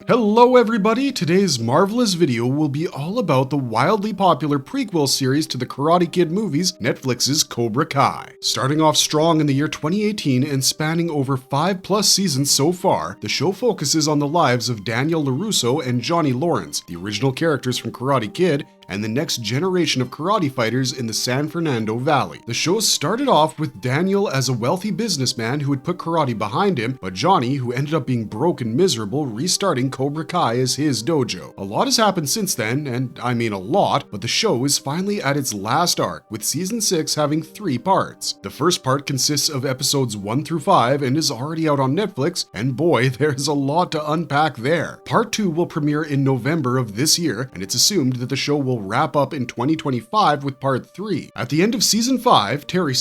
Hello everybody, today's marvelous video will be all about the wildly popular prequel series to the Karate Kid movies, Netflix's Cobra Kai. Starting off strong in the year 2018 and spanning over 5+ seasons so far, the show focuses on the lives of Daniel LaRusso and Johnny Lawrence, the original characters from Karate Kid, and the next generation of karate fighters in the San Fernando Valley. The show started off with Daniel as a wealthy businessman who had put karate behind him, but Johnny, who ended up being broke and miserable, restarting Cobra Kai as his dojo. A lot has happened since then, and I mean a lot, but the show is finally at its last arc, with season 6 having 3 parts. The first part consists of episodes 1 through 5 and is already out on Netflix, and boy, there's a lot to unpack there. Part 2 will premiere in November of this year, and it's assumed that the show will wrap up in 2025 with part 3. At the end of season 5, Tory,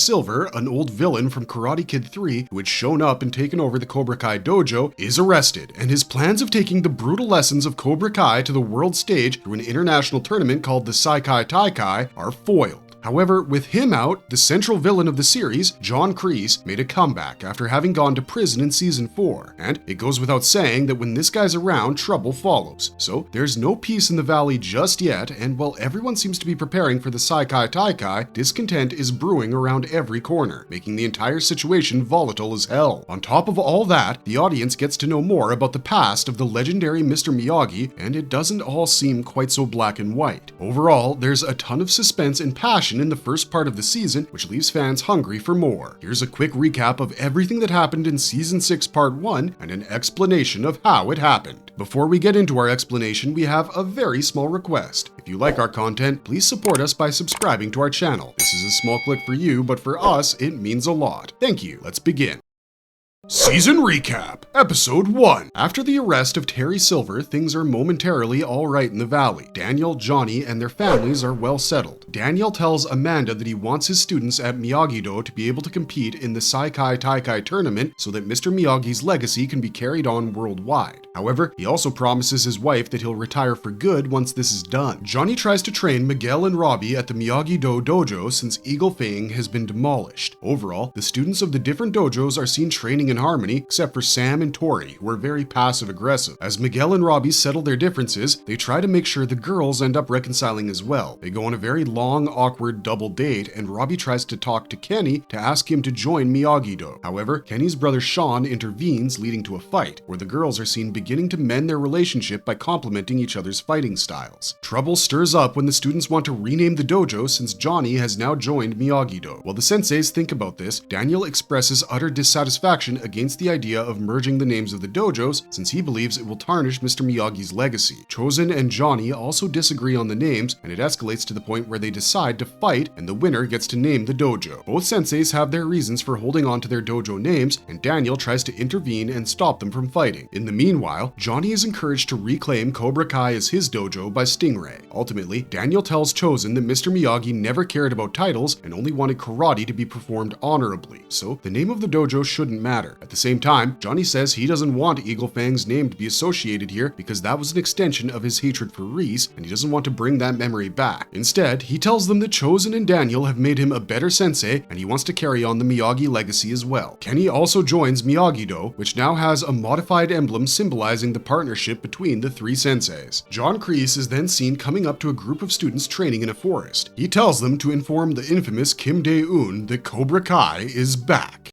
an old villain from Karate Kid 3 who had shown up and taken over the Cobra Kai dojo, is arrested, and his plans of taking the brutal lessons of Cobra Kai to the world stage through an international tournament called the Saikai Taikai are foiled. However, with him out, the central villain of the series, John Kreese, made a comeback after having gone to prison in season 4, and it goes without saying that when this guy's around, trouble follows. So there's no peace in the valley just yet, and while everyone seems to be preparing for the Saikai Taikai, discontent is brewing around every corner, making the entire situation volatile as hell. On top of all that, the audience gets to know more about the past of the legendary Mr. Miyagi, and it doesn't all seem quite so black and white. Overall, there's a ton of suspense and passion in the first part of the season, which leaves fans hungry for more. Here's a quick recap of everything that happened in season 6 part 1 and an explanation of how it happened. Before we get into our explanation, we have a very small request. If you like our content, please support us by subscribing to our channel. This is a small click for you, but for us, it means a lot. Thank you. Let's begin. Season Recap, Episode 1. After the arrest of Terry Silver, things are momentarily alright in the valley. Daniel, Johnny, and their families are well settled. Daniel tells Amanda that he wants his students at Miyagi-Do to be able to compete in the Saikai Taikai tournament so that Mr. Miyagi's legacy can be carried on worldwide. However, he also promises his wife that he'll retire for good once this is done. Johnny tries to train Miguel and Robbie at the Miyagi-Do dojo since Eagle Fang has been demolished. Overall, the students of the different dojos are seen training in harmony, except for Sam and Tory, who are very passive-aggressive. As Miguel and Robbie settle their differences, they try to make sure the girls end up reconciling as well. They go on a very long, awkward double date, and Robbie tries to talk to Kenny to ask him to join Miyagi-Do. However, Kenny's brother Sean intervenes, leading to a fight, where the girls are seen beginning to mend their relationship by complimenting each other's fighting styles. Trouble stirs up when the students want to rename the dojo since Johnny has now joined Miyagi-Do. While the senseis think about this, Daniel expresses utter dissatisfaction against the idea of merging the names of the dojos since he believes it will tarnish Mr. Miyagi's legacy. Chozen and Johnny also disagree on the names, and it escalates to the point where they decide to fight and the winner gets to name the dojo. Both senseis have their reasons for holding on to their dojo names, and Daniel tries to intervene and stop them from fighting. In the meanwhile, Johnny is encouraged to reclaim Cobra Kai as his dojo by Stingray. Ultimately, Daniel tells Chozen that Mr. Miyagi never cared about titles and only wanted karate to be performed honorably, so the name of the dojo shouldn't matter. At the same time, Johnny says he doesn't want Eagle Fang's name to be associated here because that was an extension of his hatred for Reese, and he doesn't want to bring that memory back. Instead, he tells them that Chozen and Daniel have made him a better sensei, and he wants to carry on the Miyagi legacy as well. Kenny also joins Miyagi-Do, which now has a modified emblem symbolizing the partnership between the 3 senseis. John Kreese is then seen coming up to a group of students training in a forest. He tells them to inform the infamous Kim Dae-un that Cobra Kai is back.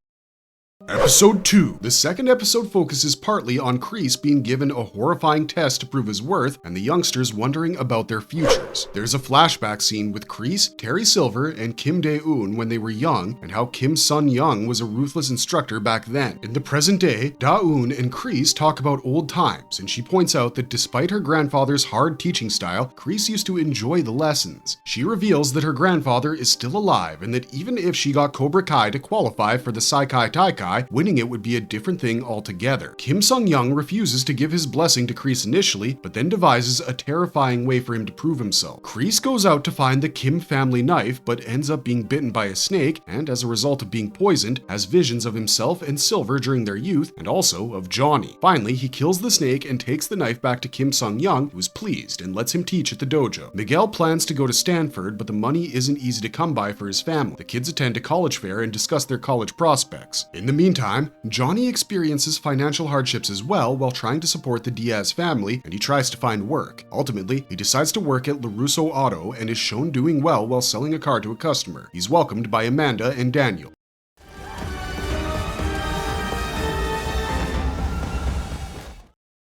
Episode 2. The second episode focuses partly on Kreese being given a horrifying test to prove his worth and the youngsters wondering about their futures. There's a flashback scene with Kreese, Terry Silver, and Kim Dae-un when they were young and how Kim Sun-young was a ruthless instructor back then. In the present day, Da-un and Kreese talk about old times, and she points out that despite her grandfather's hard teaching style, Kreese used to enjoy the lessons. She reveals that her grandfather is still alive and that even if she got Cobra Kai to qualify for the Saikai Taikai, winning it would be a different thing altogether. Kim Sung-young refuses to give his blessing to Kreese initially, but then devises a terrifying way for him to prove himself. Kreese goes out to find the Kim family knife, but ends up being bitten by a snake, and as a result of being poisoned, has visions of himself and Silver during their youth, and also of Johnny. Finally, he kills the snake and takes the knife back to Kim Sung-young, who is pleased and lets him teach at the dojo. Miguel plans to go to Stanford, but the money isn't easy to come by for his family. The kids attend a college fair and discuss their college prospects. In the meantime, Johnny experiences financial hardships as well while trying to support the Diaz family, and he tries to find work. Ultimately, he decides to work at LaRusso Auto and is shown doing well while selling a car to a customer. He's welcomed by Amanda and Daniel.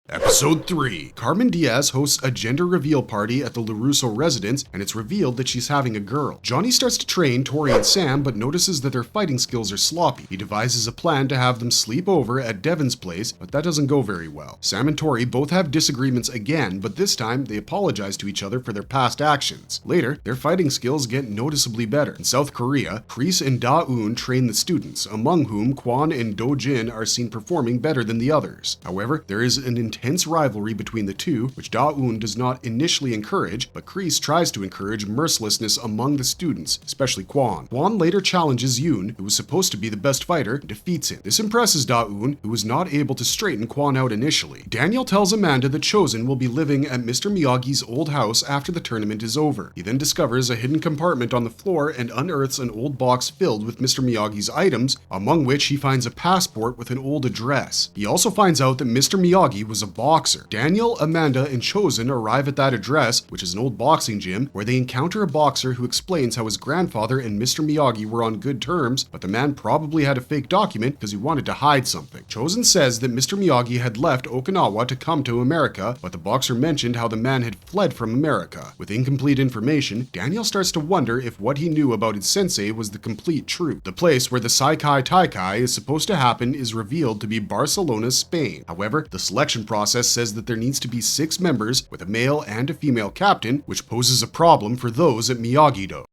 Episode 3. Carmen Diaz hosts a gender reveal party at the LaRusso residence, and it's revealed that she's having a girl. Johnny starts to train Tory and Sam, but notices that their fighting skills are sloppy. He devises a plan to have them sleep over at Devin's place, but that doesn't go very well. Sam and Tory both have disagreements again, but this time they apologize to each other for their past actions. Later, their fighting skills get noticeably better. In South Korea, Chris and Da-eun train the students, among whom Kwon and Do-jin are seen performing better than the others. However, there is an intense rivalry between the two, which Da-eun does not initially encourage, but Chris tries to encourage mercilessness among the students, especially Kwon. Kwon later challenges Yoon, who was supposed to be the best fighter, and defeats him. This impresses Da-eun, who was not able to straighten Kwon out initially. Daniel tells Amanda that Chosen will be living at Mr. Miyagi's old house after the tournament is over. He then discovers a hidden compartment on the floor and unearths an old box filled with Mr. Miyagi's items, among which he finds a passport with an old address. He also finds out that Mr. Miyagi was a boxer. Daniel, Amanda, and Chosen arrive at that address, which is an old boxing gym, where they encounter a boxer who explains how his grandfather and Mr. Miyagi were on good terms, but the man probably had a fake document because he wanted to hide something. Chosen says that Mr. Miyagi had left Okinawa to come to America, but the boxer mentioned how the man had fled from America. With incomplete information, Daniel starts to wonder if what he knew about his sensei was the complete truth. The place where the Saikai Taikai is supposed to happen is revealed to be Barcelona, Spain. However, the selection process says that there needs to be 6 members with a male and a female captain, which poses a problem for those at Miyagi-Do.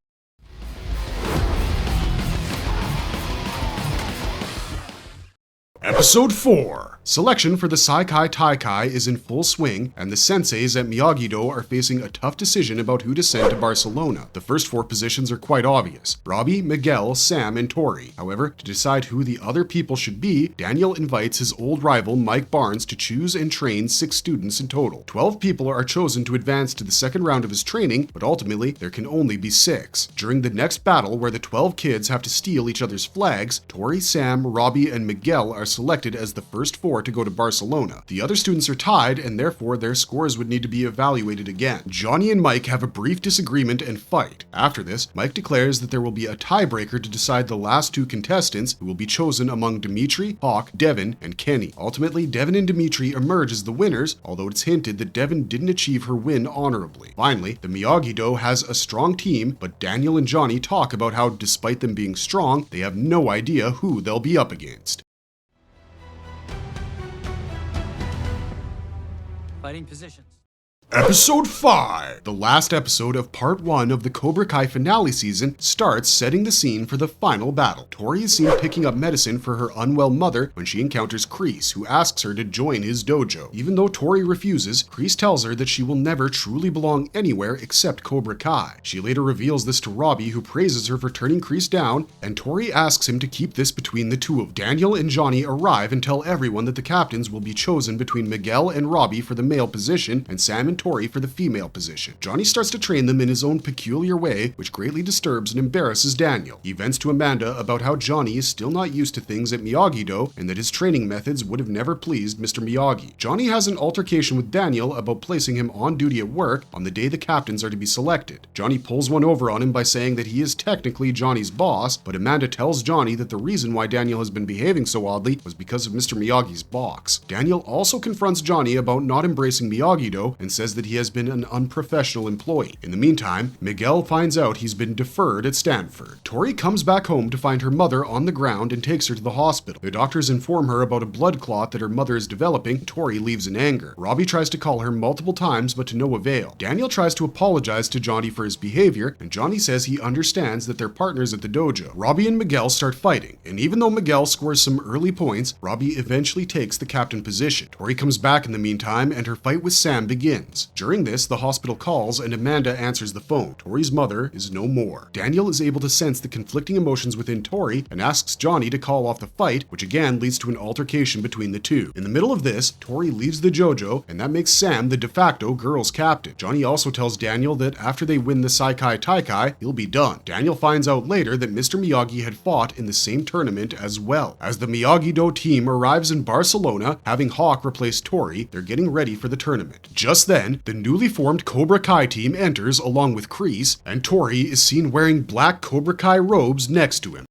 Episode 4. Selection for the Saikai Taikai is in full swing, and the senseis at Miyagi-Do are facing a tough decision about who to send to Barcelona. The first 4 positions are quite obvious: Robbie, Miguel, Sam, and Tory. However, to decide who the other people should be, Daniel invites his old rival Mike Barnes to choose and train 6 students in total. 12 people are chosen to advance to the second round of his training, but ultimately there can only be 6. During the next battle, where the 12 kids have to steal each other's flags, Tory, Sam, Robbie, and Miguel are selected as the first 4 to go to Barcelona. The other students are tied, and therefore their scores would need to be evaluated again. Johnny and Mike have a brief disagreement and fight. After this, Mike declares that there will be a tiebreaker to decide the last 2 contestants, who will be chosen among Dimitri, Hawk, Devin, and Kenny. Ultimately, Devin and Dimitri emerge as the winners, although it's hinted that Devin didn't achieve her win honorably. Finally, the Miyagi-Do has a strong team, but Daniel and Johnny talk about how, despite them being strong, they have no idea who they'll be up against. Fighting positions. Episode 5! The last episode of Part 1 of the Cobra Kai finale season starts setting the scene for the final battle. Tory is seen picking up medicine for her unwell mother when she encounters Chris, who asks her to join his dojo. Even though Tory refuses, Chris tells her that she will never truly belong anywhere except Cobra Kai. She later reveals this to Robbie, who praises her for turning Chris down, and Tory asks him to keep this between the two of them. Daniel and Johnny arrive and tell everyone that the captains will be chosen between Miguel and Robbie for the male position, and Sam and Tory for the female position. Johnny starts to train them in his own peculiar way, which greatly disturbs and embarrasses Daniel. He vents to Amanda about how Johnny is still not used to things at Miyagi-Do, and that his training methods would have never pleased Mr. Miyagi. Johnny has an altercation with Daniel about placing him on duty at work on the day the captains are to be selected. Johnny pulls one over on him by saying that he is technically Johnny's boss, but Amanda tells Johnny that the reason why Daniel has been behaving so oddly was because of Mr. Miyagi's box. Daniel also confronts Johnny about not embracing Miyagi-Do and says that he has been an unprofessional employee. In the meantime, Miguel finds out he's been deferred at Stanford. Tory comes back home to find her mother on the ground and takes her to the hospital. The doctors inform her about a blood clot that her mother is developing. Tory leaves in anger. Robbie tries to call her multiple times, but to no avail. Daniel tries to apologize to Johnny for his behavior, and Johnny says he understands that they're partners at the dojo. Robbie and Miguel start fighting, and even though Miguel scores some early points, Robbie eventually takes the captain position. Tory comes back in the meantime, and her fight with Sam begins. ambulance. During this, the hospital calls and Amanda answers the phone. Tory's mother is no more. Daniel is able to sense the conflicting emotions within Tory and asks Johnny to call off the fight, which again leads to an altercation between the two. In the middle of this, Tory leaves the dojo, and that makes Sam the de facto girls' captain. Johnny also tells Daniel that after they win the Saikai Taikai, he'll be done. Daniel finds out later that Mr. Miyagi had fought in the same tournament as well. As the Miyagi-Do team arrives in Barcelona, having Hawk replace Tory, they're getting ready for the tournament. Just then, the newly formed Cobra Kai team enters along with Kreese, and Tory is seen wearing black Cobra Kai robes next to him.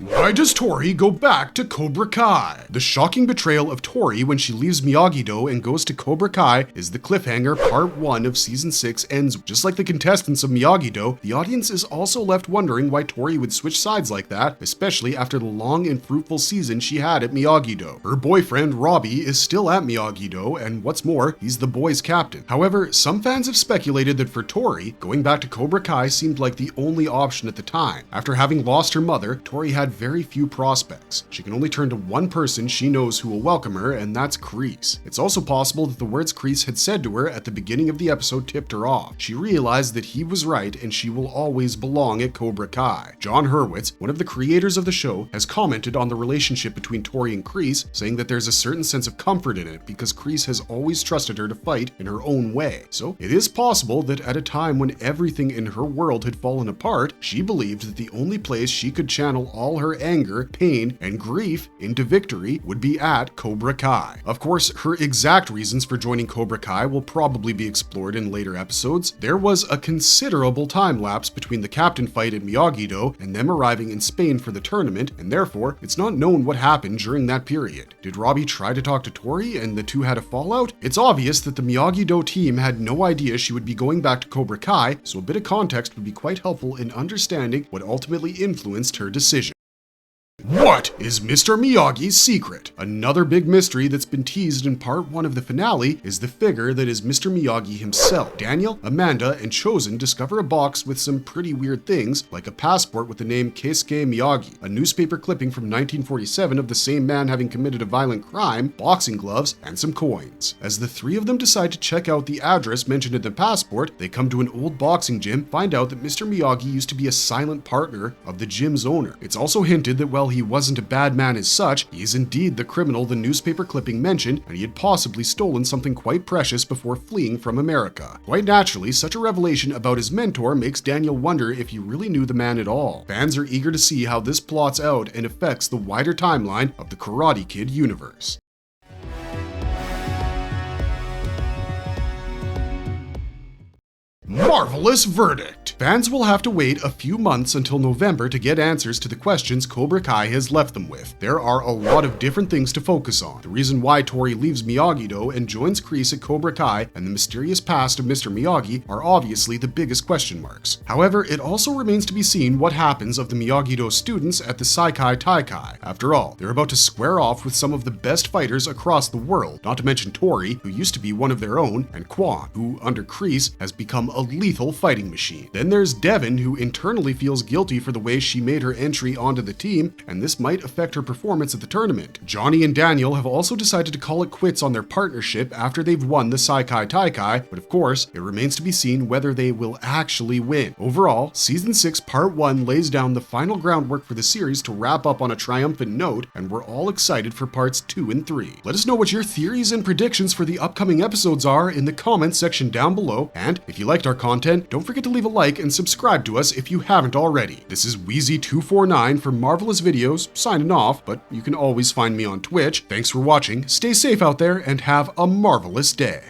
Why does Tory go back to Cobra Kai? The shocking betrayal of Tory when she leaves Miyagi-Do and goes to Cobra Kai is the cliffhanger part 1 of season 6 ends. Just like the contestants of Miyagi-Do, the audience is also left wondering why Tory would switch sides like that, especially after the long and fruitful season she had at Miyagi-Do. Her boyfriend, Robbie, is still at Miyagi-Do, and what's more, he's the boys' captain. However, some fans have speculated that for Tory, going back to Cobra Kai seemed like the only option at the time. After having lost her mother, Tory had very few prospects. She can only turn to one person she knows who will welcome her, and that's Kreese. It's also possible that the words Kreese had said to her at the beginning of the episode tipped her off. She realized that he was right and she will always belong at Cobra Kai. John Hurwitz, one of the creators of the show, has commented on the relationship between Tory and Kreese, saying that there's a certain sense of comfort in it because Kreese has always trusted her to fight in her own way. So it is possible that at a time when everything in her world had fallen apart, she believed that the only place she could channel all her anger, pain, and grief into victory would be at Cobra Kai. Of course, her exact reasons for joining Cobra Kai will probably be explored in later episodes. There was a considerable time lapse between the captain fight at Miyagi-Do and them arriving in Spain for the tournament, and therefore, it's not known what happened during that period. Did Robbie try to talk to Tory and the two had a fallout? It's obvious that the Miyagi-Do team had no idea she would be going back to Cobra Kai, so a bit of context would be quite helpful in understanding what ultimately influenced her decision. What is Mr. Miyagi's secret? Another big mystery that's been teased in part 1 of the finale is the figure that is Mr. Miyagi himself. Daniel, Amanda, and Chosen discover a box with some pretty weird things, like a passport with the name Keisuke Miyagi, a newspaper clipping from 1947 of the same man having committed a violent crime, boxing gloves, and some coins. As the three of them decide to check out the address mentioned in the passport, they come to an old boxing gym, find out that Mr. Miyagi used to be a silent partner of the gym's owner. It's also hinted that while he wasn't a bad man as such, he is indeed the criminal the newspaper clipping mentioned, and he had possibly stolen something quite precious before fleeing from America. Quite naturally, such a revelation about his mentor makes Daniel wonder if he really knew the man at all. Fans are eager to see how this plots out and affects the wider timeline of the Karate Kid universe. Marvelous verdict! Fans will have to wait a few months until November to get answers to the questions Cobra Kai has left them with. There are a lot of different things to focus on. The reason why Tory leaves Miyagi-Do and joins Kreese at Cobra Kai and the mysterious past of Mr. Miyagi are obviously the biggest question marks. However, it also remains to be seen what happens of the Miyagi-Do students at the Saikai Taikai. After all, they're about to square off with some of the best fighters across the world, not to mention Tory, who used to be one of their own, and Quan, who under Kreese has become a lethal fighting machine. Then there's Devin, who internally feels guilty for the way she made her entry onto the team, and this might affect her performance at the tournament. Johnny and Daniel have also decided to call it quits on their partnership after they've won the Saikai Taikai, but of course, it remains to be seen whether they will actually win. Overall, Season 6 Part 1 lays down the final groundwork for the series to wrap up on a triumphant note, and we're all excited for Parts 2 and 3. Let us know what your theories and predictions for the upcoming episodes are in the comments section down below, and if you liked our content, don't forget to leave a like and subscribe to us if you haven't already. This is Wheezy249 for Marvelous Videos, signing off, but you can always find me on Twitch. Thanks for watching, stay safe out there, and have a marvelous day.